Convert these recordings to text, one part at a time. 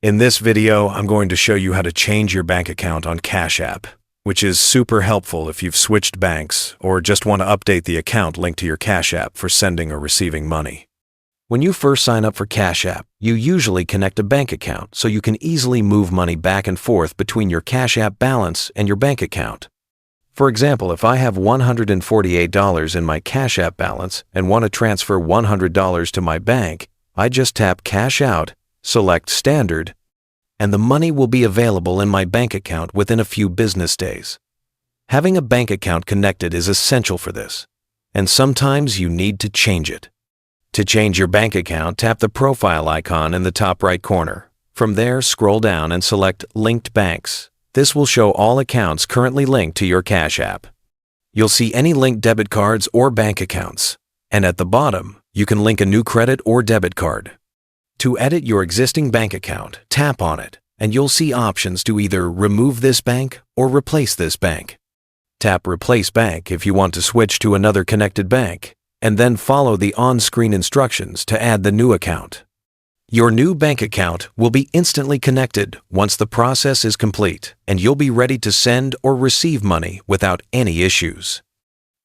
In this video, I'm going to show you how to change your bank account on Cash App, which is super helpful if you've switched banks or just want to update the account linked to your Cash App for sending or receiving money. When you first sign up for Cash App, you usually connect a bank account so you can easily move money back and forth between your Cash App balance and your bank account. For example, if I have $148 in my Cash App balance and want to transfer $100 to my bank, I just tap Cash Out, select Standard, and the money will be available in my bank account within a few business days. Having a bank account connected is essential for this, and sometimes you need to change it. To change your bank account, tap the profile icon in the top right corner. From there, scroll down and select Linked Banks. This will show all accounts currently linked to your Cash App. You'll see any linked debit cards or bank accounts, and at the bottom, you can link a new credit or debit card. To edit your existing bank account, tap on it, and you'll see options to either remove this bank or replace this bank. Tap Replace Bank if you want to switch to another connected bank, and then follow the on-screen instructions to add the new account. Your new bank account will be instantly connected once the process is complete, and you'll be ready to send or receive money without any issues.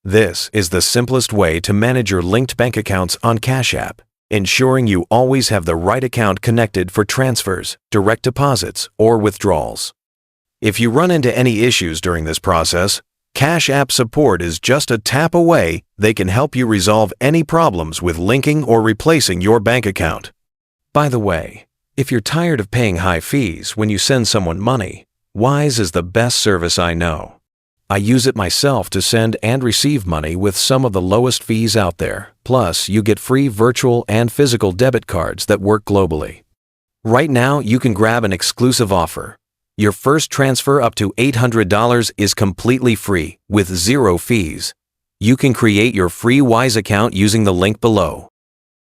This is the simplest way to manage your linked bank accounts on Cash App, ensuring you always have the right account connected for transfers, direct deposits, or withdrawals. If you run into any issues during this process, Cash App support is just a tap away. They can help you resolve any problems with linking or replacing your bank account. By the way, if you're tired of paying high fees when you send someone money, Wise is the best service I know. I use it myself to send and receive money with some of the lowest fees out there. Plus, you get free virtual and physical debit cards that work globally. Right now, you can grab an exclusive offer. Your first transfer up to $800 is completely free with 0 fees. You can create your free Wise account using the link below.